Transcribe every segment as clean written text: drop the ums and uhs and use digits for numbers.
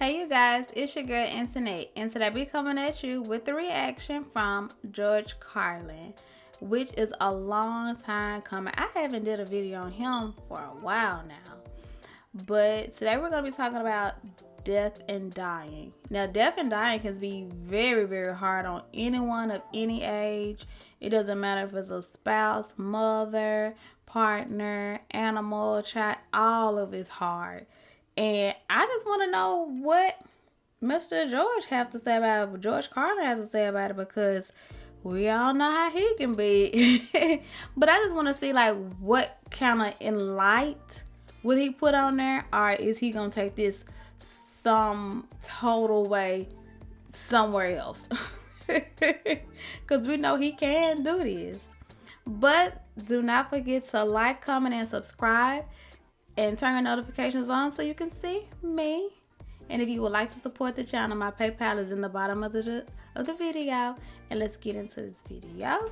Hey you guys, it's your girl Internet, and today we coming at you with the reaction from George Carlin, which is a long time coming. I haven't did a video on him for a while now, but today we're gonna be talking about death and dying. Now, death and dying can be very, very hard on anyone of any age. It doesn't matter if it's a spouse, mother, partner, animal, child. All of it's hard. And I just want to know what Mr. George have to say about it, what George Carlin has to say about it, because we all know how he can be. But I just want to see like what kind of enlight would he put on there, or is he gonna take this some total way somewhere else? Because we know he can do this. But do not forget to like, comment, and subscribe, and turn your notifications on so you can see me. And if you would like to support the channel, my PayPal is in the bottom of the video. And let's get into this video.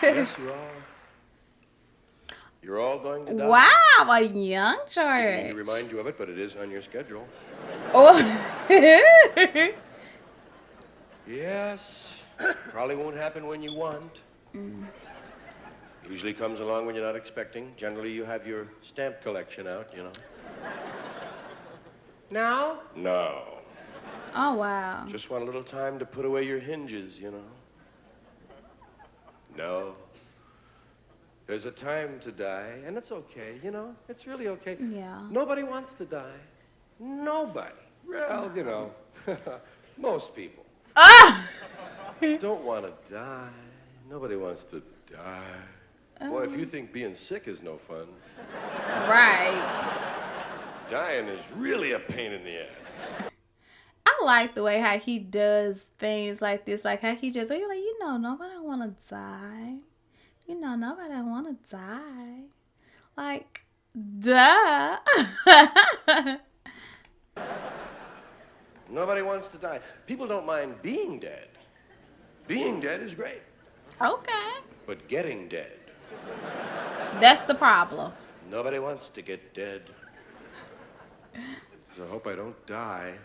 Yes, you are. You're all going to die. Wow, a young I George. need to remind you of it, but it is on your schedule. Oh. Yes, probably won't happen when you want. Usually comes along when you're not expecting. Generally, you have your stamp collection out, you know. Now? No. Oh, wow. Just want a little time to put away your hinges, you know. No. There's a time to die, and it's okay, you know. It's really okay. Yeah. Nobody wants to die. Nobody. Well, you know, most people Ah! don't want to die. Nobody wants to die. Boy, if you think being sick is no fun, Right. dying is really a pain in the ass. I like the way how he does things like this, like how he just, you're like, nobody want to die. Nobody want to die. Like, duh. Nobody wants to die. People don't mind being dead. Being dead is great. Okay. But getting dead, That's the problem. nobody wants to get dead. So I hope I don't die.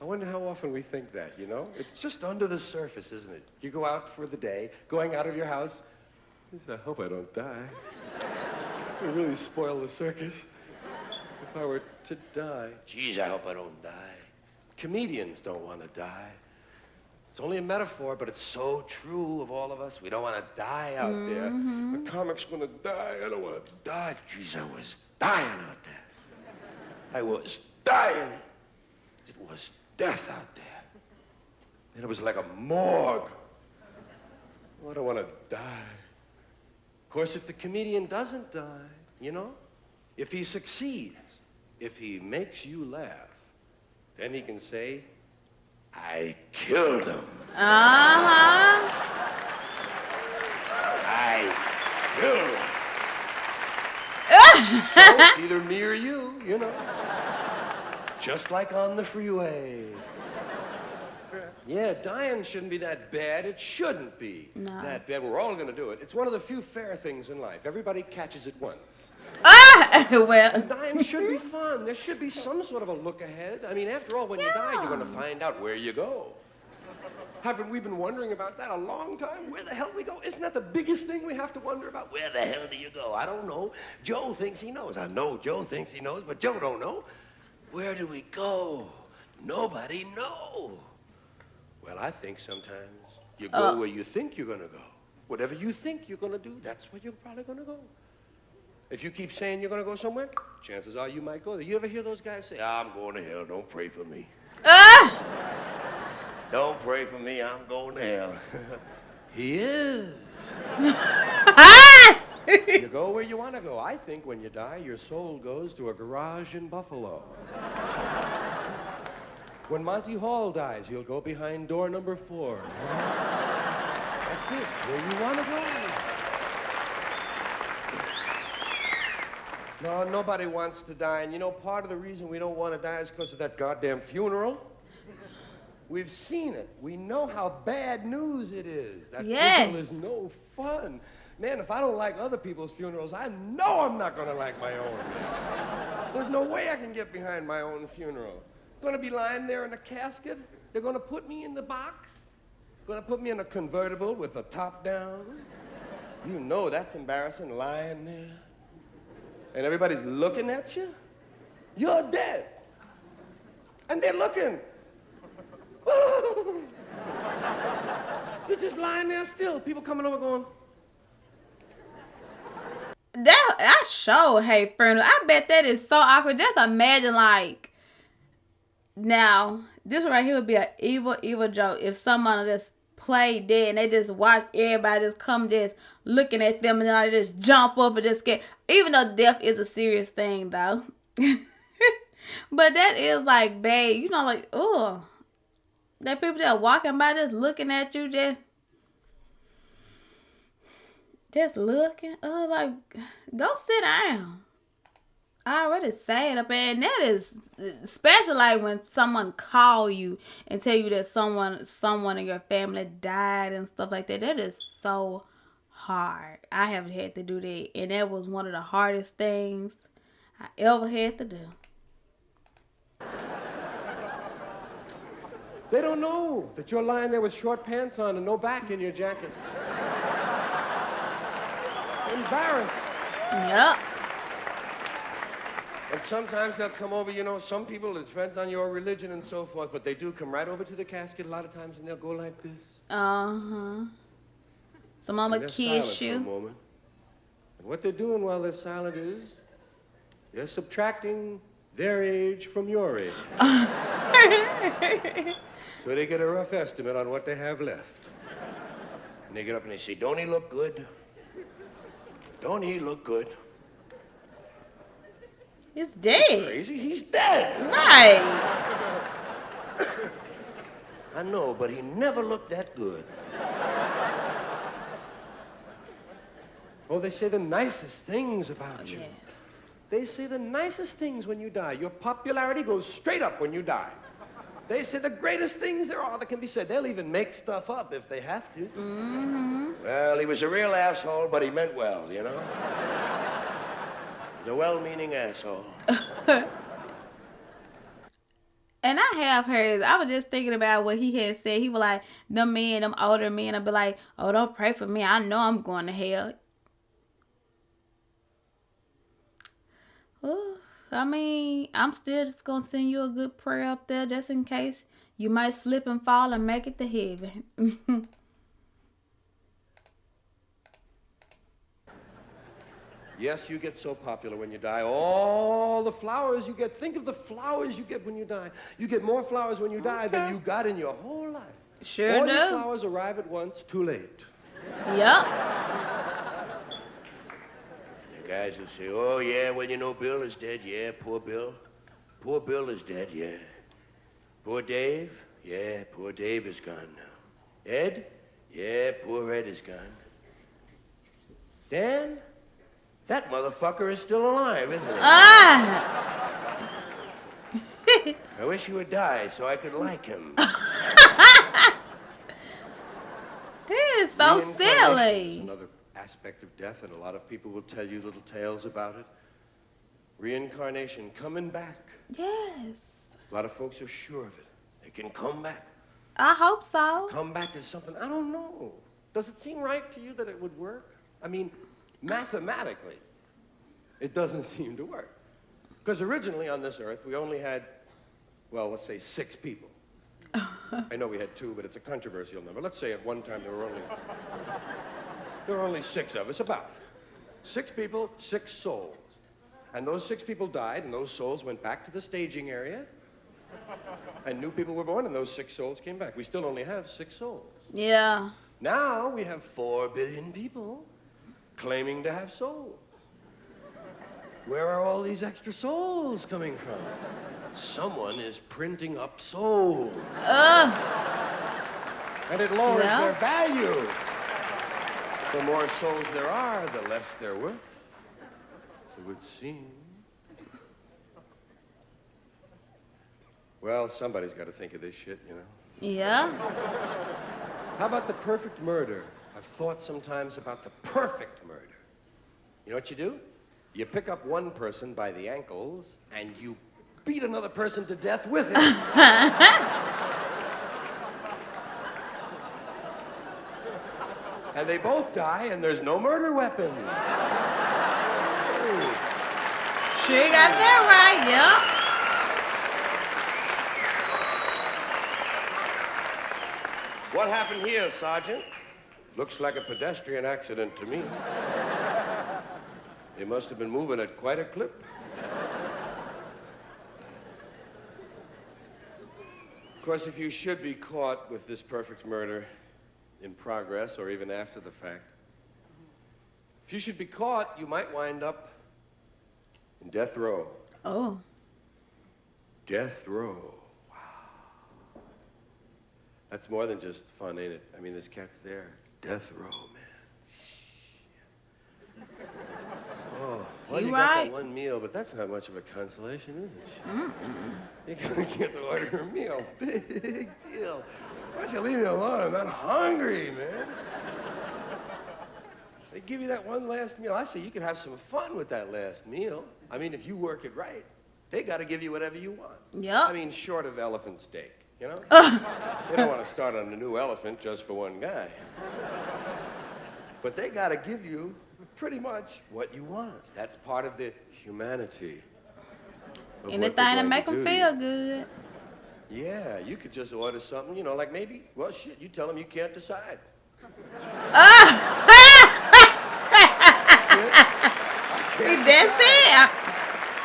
I wonder how often we think that, you know? It's just under the surface, isn't it? You go out for the day, going out of your house. You say, I hope I don't die. It would really spoil the circus if I were to die. Geez, I hope I don't die. Comedians don't want to die. It's only a metaphor, but it's so true of all of us. We don't want to die out there. The comic's going to die. I don't want to die. Geez, I was dying out there. I was dying. It was death out there. And it was like a morgue. Oh, I don't want to die. Of course, if the comedian doesn't die, you know, if he succeeds, if he makes you laugh, then he can say, I killed him. Uh-huh. I killed him. So it's either me or you know. Just like on the freeway. Yeah, dying shouldn't be that bad. It shouldn't be that bad. We're all going to do it. It's one of the few fair things in life. Everybody catches it once. Well. Dying should be fun. There should be some sort of a look ahead. I mean, after all, when you die, you're going to find out where you go. Haven't we been wondering about that a long time? Where the hell we go? Isn't that the biggest thing we have to wonder about? Where the hell do you go? I don't know. Joe thinks he knows. I know Joe thinks he knows, but Joe don't know. Where do we go? Nobody knows. Well, I think sometimes you go where you think you're going to go. Whatever you think you're going to do, that's where you're probably going to go. If you keep saying you're going to go somewhere, chances are you might go there. You ever hear those guys say, I'm going to hell, don't pray for me. Don't pray for me, I'm going to hell. He is. You go where you want to go. I think when you die, your soul goes to a garage in Buffalo. When Monty Hall dies, he'll go behind door number 4. That's it, where you want to go. No, nobody wants to die. And you know, part of the reason we don't want to die is because of that goddamn funeral. We've seen it. We know how bad news it is. That funeral is no fun. Man, if I don't like other people's funerals, I know I'm not gonna like my own. There's no way I can get behind my own funeral. Gonna be lying there in a casket. They're gonna put me in the box. Gonna put me in a convertible with the top down. You know that's embarrassing, lying there. And everybody's looking at you. You're dead. And they're looking. You're just lying there still. People coming over going. That I sure hate funeral. I bet that is so awkward. Just imagine, like, now this right here would be an evil joke if someone just play dead and they just watch everybody just come just looking at them and then they just jump up and just get. Even though death is a serious thing though, but that is like bad. You know, like that people just walking by just looking at you just looking. Like, go sit down. I already sad up, and that is especially like when someone call you and tell you that someone in your family died and stuff like that. That is so hard. I have had to do that, and that was one of the hardest things I ever had to do. They don't know that you're lying there with short pants on and no back in your jacket. Embarrassed. Yep. And sometimes they'll come over, you know, some people, it depends on your religion and so forth, but they do come right over to the casket a lot of times and they'll go like this. Someone will kiss you. For a moment. And what they're doing while they're silent is they're subtracting their age from your age. So they get a rough estimate on what they have left. And they get up and they say, don't he look good? Don't he look good? He's dead. Crazy? He's dead. Right. I know, but he never looked that good. Oh, they say the nicest things about you. Yes. They say the nicest things when you die. Your popularity goes straight up when you die. They say the greatest things there are that can be said. They'll even make stuff up if they have to. Mm-hmm. Well, he was a real asshole, but he meant well, you know? He's a well-meaning asshole. And I have heard, I was just thinking about what he had said. He was like, them older men, I'd be like, oh, don't pray for me. I know I'm going to hell. Ooh. I mean, I'm still just going to send you a good prayer up there just in case you might slip and fall and make it to heaven. Yes, you get so popular when you die. All the flowers you get. Think of the flowers you get when you die. You get more flowers when you die than you got in your whole life. Sure all do. All the flowers arrive at once, too late. Yep. Guys will say, oh, yeah, well, you know, Bill is dead. Yeah, poor Bill. Poor Bill is dead, yeah. Poor Dave? Yeah, poor Dave is gone now. Ed? Yeah, poor Ed is gone. Dan? That motherfucker is still alive, isn't he? Ah! I wish he would die so I could like him. This is so silly. Another aspect of death, and a lot of people will tell you little tales about it. Reincarnation, coming back. Yes. A lot of folks are sure of it. They can come back. I hope so. Come back is something, I don't know. Does it seem right to you that it would work? I mean, mathematically, it doesn't seem to work. Because originally on this earth, we only had, well, let's say 6 people. I know we had 2, but it's a controversial number. Let's say at one time there were only 6 of us, about. 6 people, 6 souls. And those 6 people died, and those souls went back to the staging area. And new people were born, and those 6 souls came back. We still only have 6 souls. Yeah. Now we have 4 billion people claiming to have souls. Where are all these extra souls coming from? Someone is printing up souls. And it lowers their value. The more souls there are, the less they're worth, it would seem. Well, somebody's got to think of this shit, you know. Yeah. How about the perfect murder? I've thought sometimes about the perfect murder. You know what you do? You pick up one person by the ankles and you beat another person to death with it. And they both die and there's no murder weapon. Sure you got that right, yep. What happened here, Sergeant? Looks like a pedestrian accident to me. They must have been moving at quite a clip. Of course, if you should be caught with this perfect murder in progress or even after the fact, if you should be caught, you might wind up in death row. Oh. Death row. Wow. That's more than just fun, ain't it? I mean, this cat's there. Death row, man. Oh, well, you got that one meal, but that's not much of a consolation, is it? You're gonna get to order a meal. Big deal. Why don't you leave me alone? I'm not hungry, man. They give you that one last meal. I say you can have some fun with that last meal. I mean, if you work it right, they got to give you whatever you want. Yep. I mean, short of elephant steak, you know? They don't want to start on a new elephant just for one guy. But they got to give you pretty much what you want. That's part of the humanity. Anything to make them feel good. Yeah, you could just order something, you know, like maybe, well, shit, you tell them you can't decide. That's it.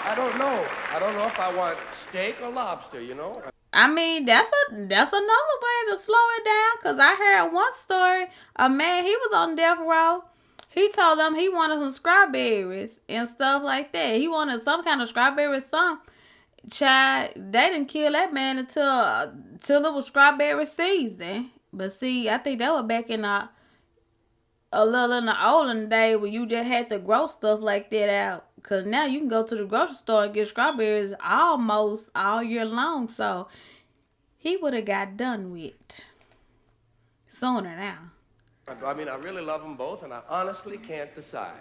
I don't know. I don't know if I want steak or lobster, you know? I mean, that's another way to slow it down. Because I heard one story. A man, he was on death row. He told them he wanted some strawberries and stuff like that. He wanted some kind of strawberry something. Child, they didn't kill that man until it was strawberry season. But see, I think that was back in a little in the olden day when you just had to grow stuff like that out. Because now you can go to the grocery store and get strawberries almost all year long. So he would have got done with sooner now. I mean, I really love them both, and I honestly can't decide.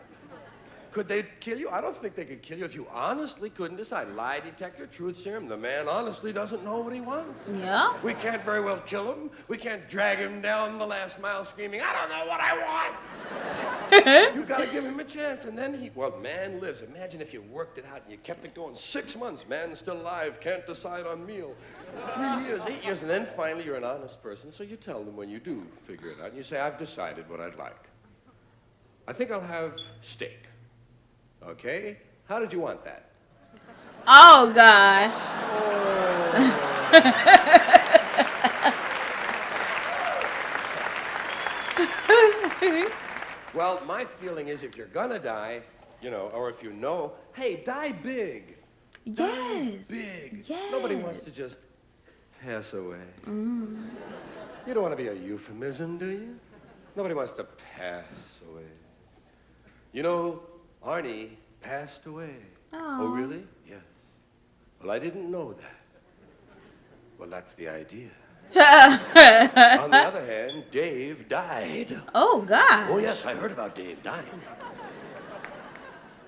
Could they kill you? I don't think they could kill you if you honestly couldn't decide. Lie detector, truth serum, the man honestly doesn't know what he wants. Yeah. We can't very well kill him. We can't drag him down the last mile screaming, I don't know what I want. You gotta give him a chance, and then man lives. Imagine if you worked it out and you kept it going 6 months. Man still alive, can't decide on meal. 3 years, 8 years, and then finally you're an honest person, so you tell them when you do figure it out, and you say, I've decided what I'd like. I think I'll have steak. Okay? How did you want that? Oh, gosh. Well, my feeling is if you're gonna die, you know, or if you know, hey, die big. Yes. Die big. Yes. Nobody wants to just pass away. You don't want to be a euphemism, do you? Nobody wants to pass away. You know, Arnie passed away. Oh, really? Yes. Well, I didn't know that. Well, that's the idea. On the other hand, Dave died. Oh, God. Oh, yes, I heard about Dave dying.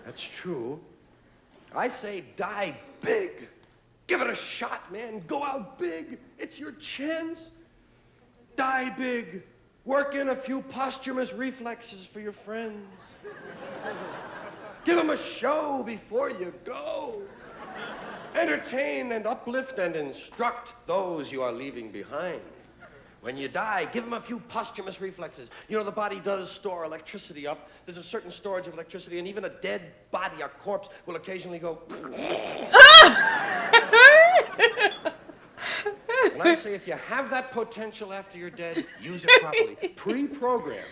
That's true. I say die big. Give it a shot, man. Go out big. It's your chance. Die big. Work in a few posthumous reflexes for your friends. Give them a show before you go. Entertain and uplift and instruct those you are leaving behind. When you die, give them a few posthumous reflexes. You know, the body does store electricity up. There's a certain storage of electricity, and even a dead body, a corpse, will occasionally go... And I say, if you have that potential after you're dead, use it properly. Pre-program.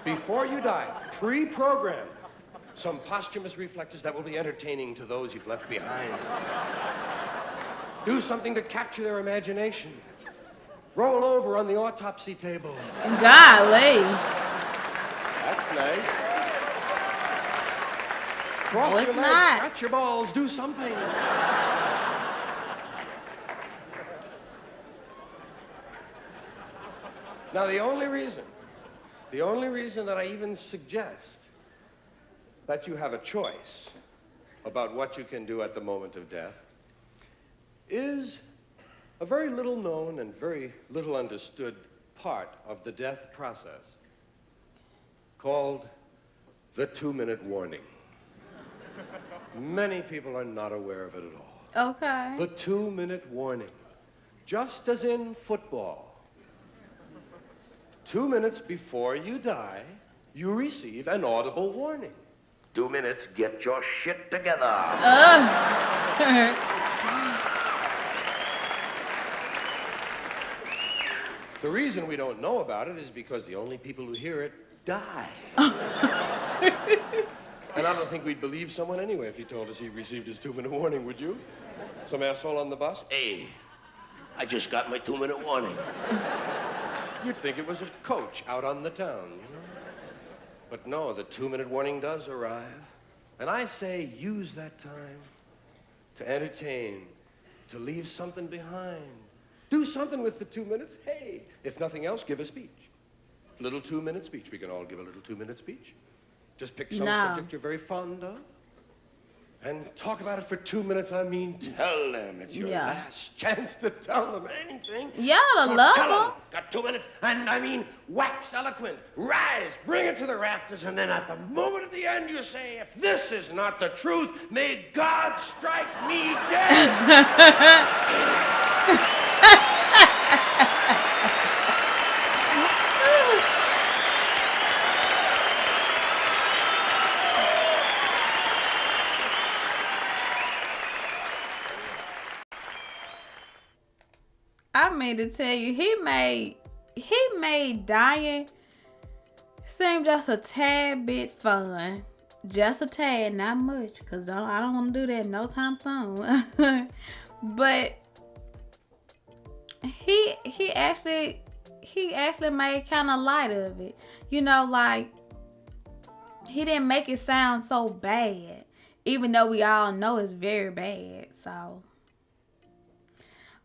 Before you die, pre-program some posthumous reflexes that will be entertaining to those you've left behind. Do something to capture their imagination. Roll over on the autopsy table. Golly. That's nice. Cross your legs, stretch your balls, do something. Now, the only reason that I even suggest that you have a choice about what you can do at the moment of death is a very little known and very little understood part of the death process called the 2-minute warning. Many people are not aware of it at all. Okay. The 2-minute warning. Just as in football. 2 minutes before you die, you receive an audible warning. 2 minutes, get your shit together. The reason we don't know about it is because the only people who hear it die. And I don't think we'd believe someone anyway if he told us he received his 2-minute warning, would you? Some asshole on the bus? Hey, I just got my 2-minute warning. You'd think it was a coach out on the town, you know? But no, the 2-minute warning does arrive. And I say use that time to entertain, to leave something behind. Do something with the 2 minutes. Hey, if nothing else, give a speech. Little 2-minute speech. We can all give a little 2-minute speech. Just pick some subject you're very fond of and talk about it for 2 minutes. I mean, tell them. It's your last chance to tell them anything. Yeah, I love them. Got 2 minutes, and I mean, wax eloquent. Rise, bring it to the rafters, and then at the moment at the end, you say, if this is not the truth, may God strike me dead. I mean to tell you, he made dying seem just a tad bit fun. Just a tad, not much, because I don't want to do that no time soon. But he actually made kind of light of it. You know, like, he didn't make it sound so bad, even though we all know it's very bad. So,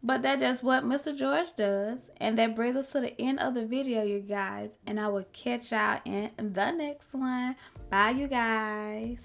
but that's just what Mr. George does. And that brings us to the end of the video, you guys. And I will catch y'all in the next one. Bye, you guys.